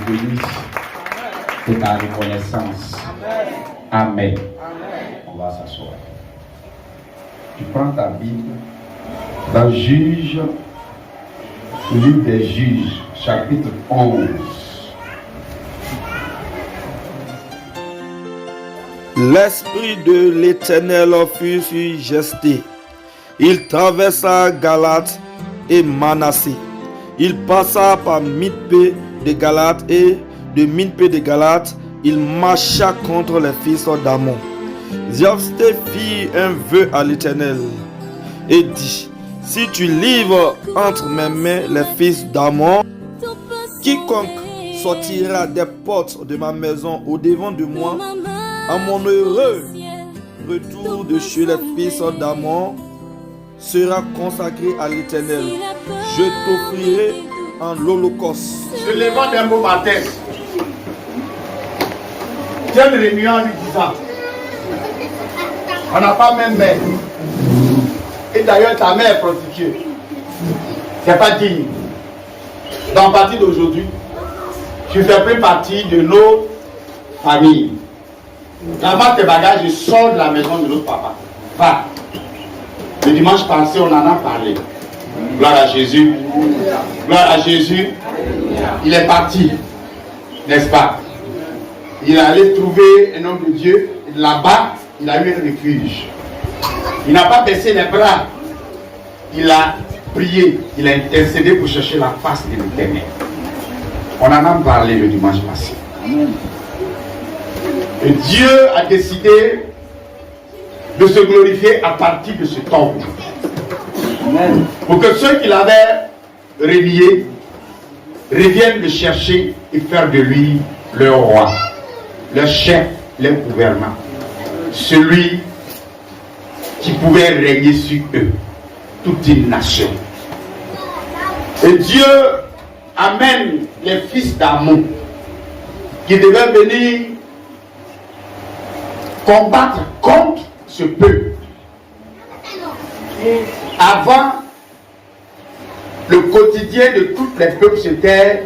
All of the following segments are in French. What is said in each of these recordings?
bénisse de ta reconnaissance. Amen. On va s'asseoir. Tu prends ta Bible dans Juge, le livre des Juges, chapitre 11. L'Esprit de l'Éternel fut sur Jephthé. Il traversa Galate et Manassé. Il passa par Mispé de Galate et de Mispé de Galate, il marcha contre les fils d'Ammon. Jephthé fit un vœu à l'Éternel et dit: si tu livres entre mes mains les fils d'Ammon, quiconque sortira des portes de ma maison au devant de moi, à mon heureux retour de chez les fils d'Ammon, sera consacré à l'Éternel. Je t'offrirai en l'holocauste. Se levant d'un beau matin, tiens une réunion en lui disant: on n'a pas même mère. Et d'ailleurs, ta mère est prostituée. C'est pas digne. Dans la partie d'aujourd'hui, tu fais plus partie de nos familles. Ramasse tes bagages et sors de la maison de notre papa. Va. Le dimanche passé, on en a parlé. Gloire à Jésus. Gloire à Jésus. Il est parti, n'est-ce pas? Il est allé trouver un homme de Dieu. Là-bas, il a eu un refuge. Il n'a pas baissé les bras. Il a prié. Il a intercédé pour chercher la face de l'Éternel. On en a parlé le dimanche passé. Et Dieu a décidé de se glorifier à partir de ce temple. Pour que ceux qui l'avaient renié reviennent le chercher et faire de lui leur roi, leur chef, leur gouvernant. Celui qui pouvait régner sur eux, toute une nation. Et Dieu amène les fils d'Ammon qui devaient venir combattre contre ce peuple. Avant, le quotidien de tous les peuples, c'était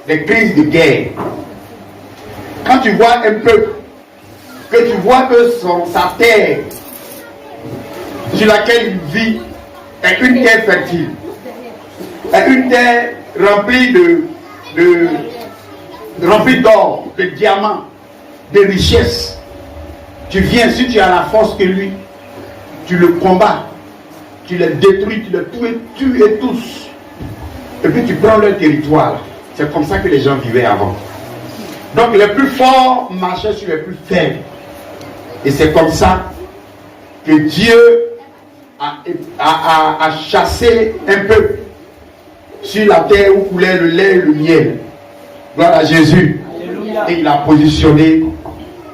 des crises de guerre. Quand tu vois un peuple, que tu vois que sa terre sur laquelle il vit est une terre fertile, est une terre remplie remplie d'or, de diamants, de richesses. Tu viens, si tu as la force que lui, tu le combats, tu les détruis, tu les tues tous. Et puis tu prends leur territoire. C'est comme ça que les gens vivaient avant. Donc les plus forts marchaient sur les plus faibles. Et c'est comme ça que Dieu a chassé un peuple sur la terre où coulait le lait et le miel. Gloire à Jésus. Alléluia. Et il a positionné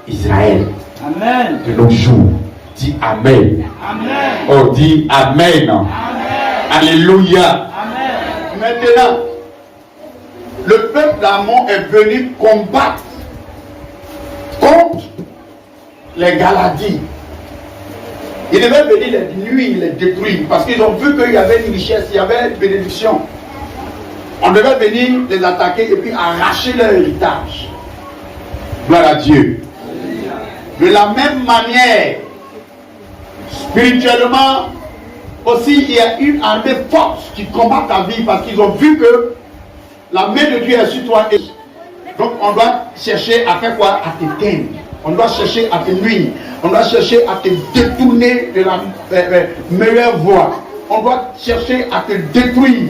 Israël. Amen. De nos jours. Dis Amen. Amen. Oh, dis Amen. Amen. Alléluia. Amen. Maintenant, le peuple d'Ammon est venu combattre contre les Galadies. Ils devaient venir les nuire, les détruire, parce qu'ils ont vu qu'il y avait une richesse, il y avait une bénédiction. On devait venir les attaquer et puis arracher leur héritage. Gloire à Dieu. De la même manière, spirituellement, aussi il y a une armée forte qui combat ta vie parce qu'ils ont vu que la main de Dieu est sur toi. Donc on doit chercher à faire quoi? À t'éteindre. On doit chercher à te nuire. On doit chercher à te détourner de la meilleure voie. On doit chercher à te détruire.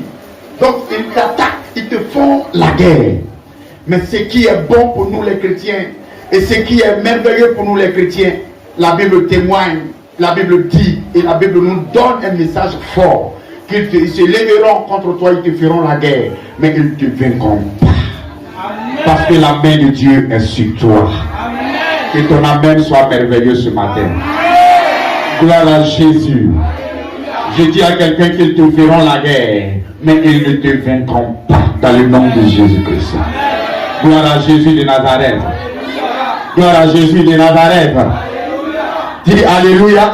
Donc ils t'attaquent, ils te font la guerre. Mais ce qui est bon pour nous les chrétiens, et ce qui est merveilleux pour nous les chrétiens, la Bible témoigne, la Bible dit, et la Bible nous donne un message fort, qu'ils se lèveront contre toi, ils te feront la guerre, mais ils ne te vaincront pas. Amen. Parce que la main de Dieu est sur toi. Amen. Que ton amen soit merveilleux ce matin. Amen. Gloire à Jésus. Je dis à quelqu'un qu'ils te feront la guerre, mais ils ne te vaincront pas dans le nom de Jésus-Christ. Gloire à Jésus de Nazareth. Gloire à Jésus de Nazareth. Dis Alléluia.